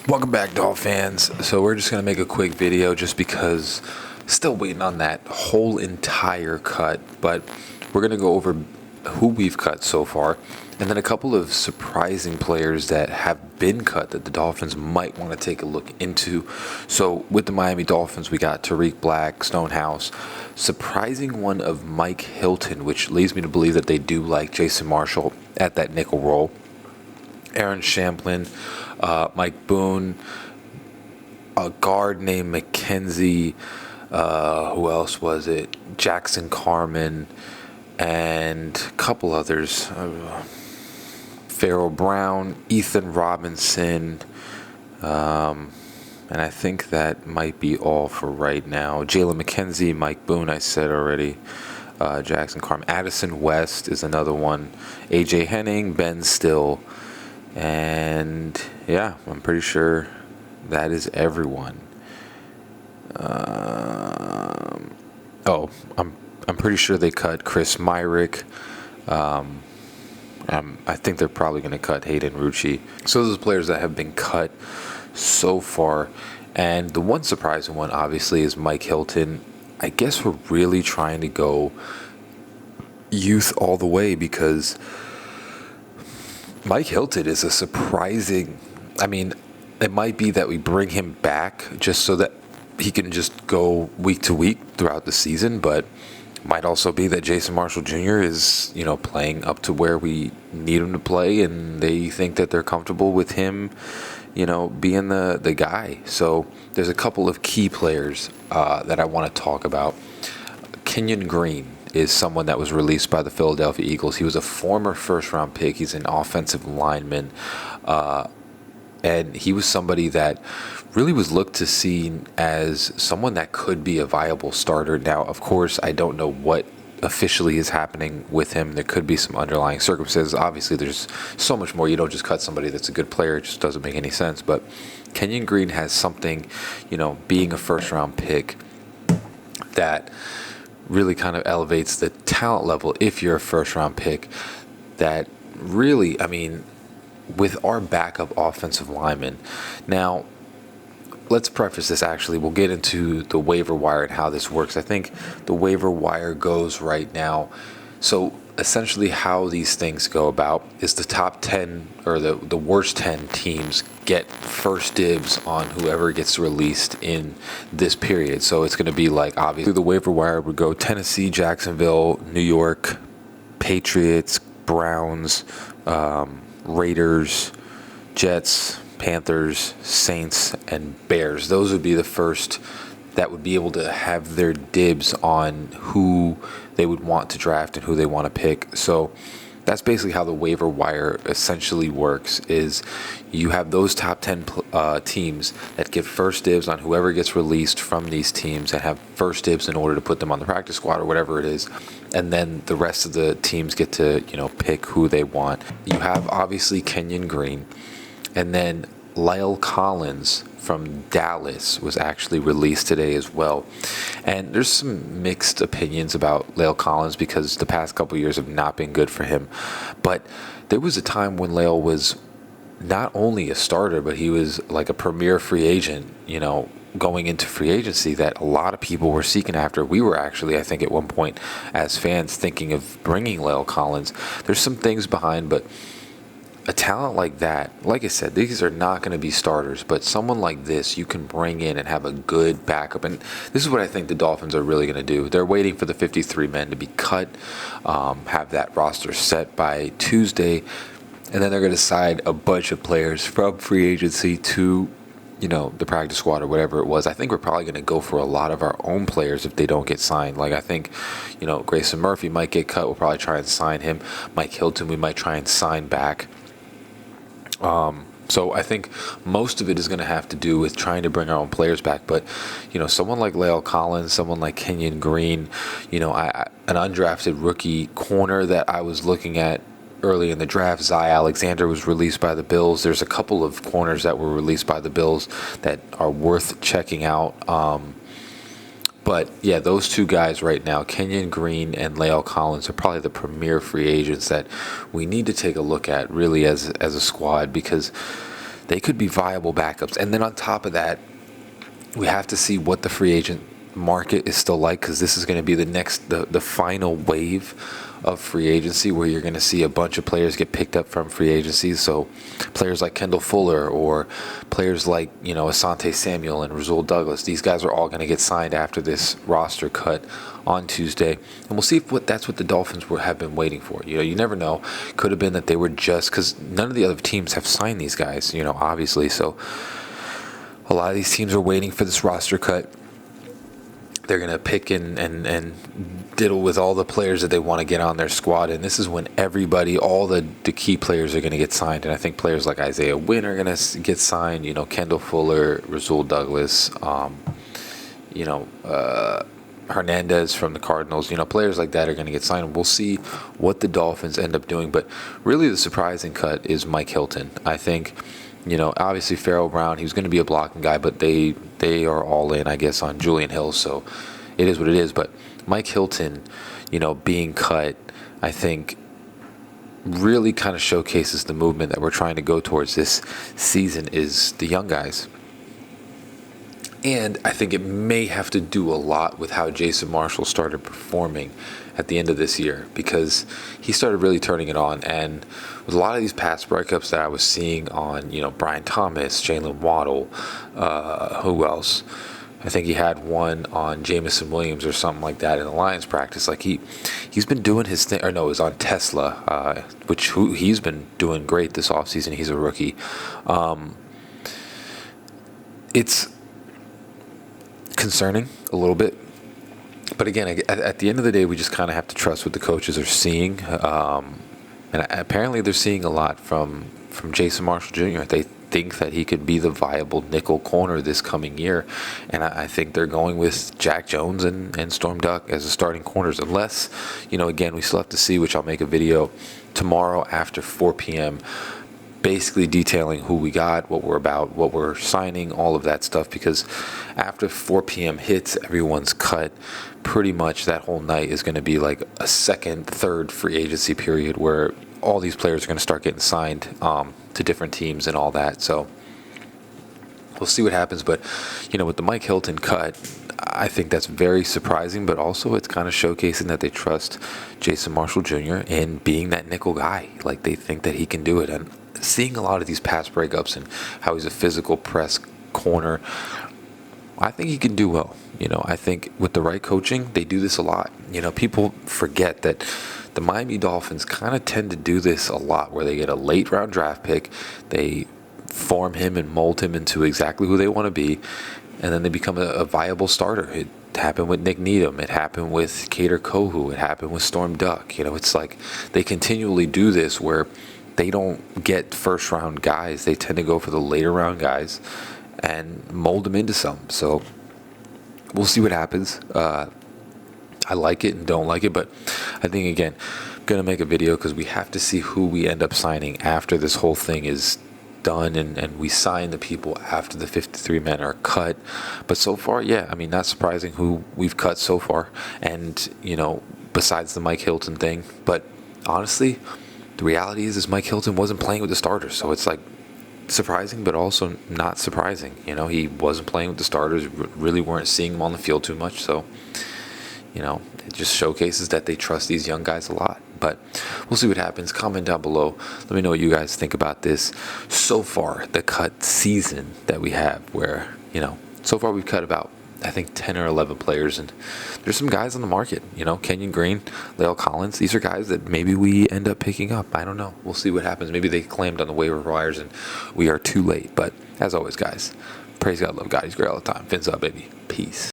Welcome back, Dolphins. So we're just going to make a quick video just because still waiting on that whole entire cut, but we're going to go over who we've cut so far and then a couple of surprising players that have been cut that the Dolphins might want to take a look into. So with the Miami Dolphins, we got Tariq Black, Stonehouse, surprising one of Mike Hilton, which leads me to believe that they do like Jason Marshall at that nickel role. Aaron Shamplin, Mike Boone, a guard named McKenzie, who else was it? Jackson Carman, and a couple others. Pharaoh Brown, Ethan Robinson, and I think that might be all for right now. Jalen McKenzie, Mike Boone, I said already. Jackson Carman. Addison West is another one. A.J. Henning, Ben Still. And yeah, I'm pretty sure that is everyone. I'm pretty sure they cut Chris Myrick. I think they're probably going to cut Hayden Rucci. So those are players that have been cut so far. And the one surprising one, obviously, is Mike Hilton. I guess we're really trying to go youth all the way because Mike Hilton is a surprising, it might be that we bring him back just so that he can just go week to week throughout the season, but might also be that Jason Marshall Jr. is, playing up to where we need him to play, and they think that they're comfortable with him, being the guy. So there's a couple of key players that I want to talk about. Kenyon Green is someone that was released by the Philadelphia Eagles. He was a former first-round pick. He's an offensive lineman. And he was somebody that really was looked to see as someone that could be a viable starter. Now, of course, I don't know what officially is happening with him. There could be some underlying circumstances. Obviously, there's so much more. You don't just cut somebody that's a good player. It just doesn't make any sense. But Kenyon Green has something, being a first-round pick that really kind of elevates the talent level if you're a first-round pick that really, with our backup offensive lineman. Now, let's preface this actually. We'll get into the waiver wire and how this works. I think the waiver wire goes right now. So essentially how these things go about is the top 10 or the worst 10 teams get first dibs on whoever gets released in this period. So it's going to be like, obviously, the waiver wire would go Tennessee, Jacksonville, New York, Patriots, Browns, Raiders, Jets, Panthers, Saints, and Bears. Those would be the first that would be able to have their dibs on who they would want to draft and who they want to pick. So that's basically how the waiver wire essentially works, is you have those top 10 teams that get first dibs on whoever gets released from these teams and have first dibs in order to put them on the practice squad or whatever it is. And then the rest of the teams get to, pick who they want. You have, obviously, Kenyon Green. And then Lyle Collins from Dallas was actually released today as well. And there's some mixed opinions about Lyle Collins because the past couple of years have not been good for him. But there was a time when Lyle was not only a starter, but he was like a premier free agent, going into free agency that a lot of people were seeking after. We were actually, I think, at one point as fans thinking of bringing Lyle Collins. There's some things behind, but a talent like that, like I said, these are not going to be starters, but someone like this you can bring in and have a good backup. And this is what I think the Dolphins are really going to do. They're waiting for the 53 men to be cut, have that roster set by Tuesday, and then they're going to decide a bunch of players from free agency to, the practice squad or whatever it was. I think we're probably going to go for a lot of our own players if they don't get signed. Like, I think, Grayson Murphy might get cut. We'll probably try and sign him. Mike Hilton, we might try and sign back. So I think most of it is going to have to do with trying to bring our own players back. But, someone like Lyle Collins, someone like Kenyon Green, an undrafted rookie corner that I was looking at early in the draft, Zy Alexander was released by the Bills. There's a couple of corners that were released by the Bills that are worth checking out. But yeah, those two guys right now, Kenyon Green and Lyle Collins, are probably the premier free agents that we need to take a look at really as a squad, because they could be viable backups. And then on top of that, we have to see what the free agent market is still like, because this is going to be the final wave of free agency, where you're going to see a bunch of players get picked up from free agency. So players like Kendall Fuller, or players like, Asante Samuel and Rasul Douglas, these guys are all going to get signed after this roster cut on Tuesday, and we'll see if that's what the Dolphins have been waiting for. You never know. Could have been that they were just, because none of the other teams have signed these guys, obviously. So a lot of these teams are waiting for this roster cut. They're going to pick and diddle with all the players that they want to get on their squad. And this is when all the key players are going to get signed. And I think players like Isaiah Wynn are going to get signed. Kendall Fuller, Rasul Douglas, Hernandez from the Cardinals. Players like that are going to get signed. We'll see what the Dolphins end up doing. But really the surprising cut is Mike Hilton. I think, obviously Farrell Brown, he was going to be a blocking guy, but they are all in, I guess, on Julian Hill. So it is what it is. But Mike Hilton, being cut, I think really kind of showcases the movement that we're trying to go towards this season, is the young guys. And I think it may have to do a lot with how Jason Marshall started performing at the end of this year, because he started really turning it on. And with a lot of these pass breakups that I was seeing on, Brian Thomas, Jalen Waddle, who else? I think he had one on Jamison Williams or something like that in the Lions practice. Like he's been doing his thing. Or no, it was on Tesla, he's been doing great this offseason. He's a rookie. It's concerning a little bit, but again, at the end of the day, we just kind of have to trust what the coaches are seeing, and apparently they're seeing a lot from Jason Marshall Jr. They think that he could be the viable nickel corner this coming year, and I think they're going with Jack Jones and Storm Duck as the starting corners, unless, again, we still have to see, which I'll make a video tomorrow after 4 p.m. basically detailing who we got, what we're about, what we're signing, all of that stuff, because after 4 p.m. hits, everyone's cut. Pretty much that whole night is going to be like a second, third free agency period where all these players are going to start getting signed to different teams and all that. So we'll see what happens. But, with the Mike Hilton cut, I think that's very surprising, but also it's kind of showcasing that they trust Jason Marshall Jr. in being that nickel guy. Like, they think that he can do it. And seeing a lot of these pass breakups and how he's a physical press corner, I think he can do well. I think with the right coaching, they do this a lot. People forget that the Miami Dolphins kind of tend to do this a lot, where they get a late round draft pick, they form him and mold him into exactly who they want to be, and then they become a viable starter. It happened with Nick Needham. It happened with Kader Kohu. It happened with Storm Duck. It's like they continually do this where they don't get first round guys. They tend to go for the later round guys and mold them into some. So we'll see what happens. I like it and don't like it, but I think, again, I'm going to make a video because we have to see who we end up signing after this whole thing is done, and we sign the people after the 53 men are cut. But so far, not surprising who we've cut so far, and, besides the Mike Hilton thing. But honestly, the reality is Mike Hilton wasn't playing with the starters, so it's like surprising, but also not surprising. He wasn't playing with the starters, really weren't seeing him on the field too much, so it just showcases that they trust these young guys a lot. But we'll see what happens. Comment down below. Let me know what you guys think about this. So far, the cut season that we have, where, so far we've cut about, I think, 10 or 11 players, and there's some guys on the market, Kenyon Green, La'el Collins. These are guys that maybe we end up picking up. I don't know. We'll see what happens. Maybe they claimed on the waiver wires and we are too late. But as always, guys, praise God, love God. He's great all the time. Fins up, baby. Peace.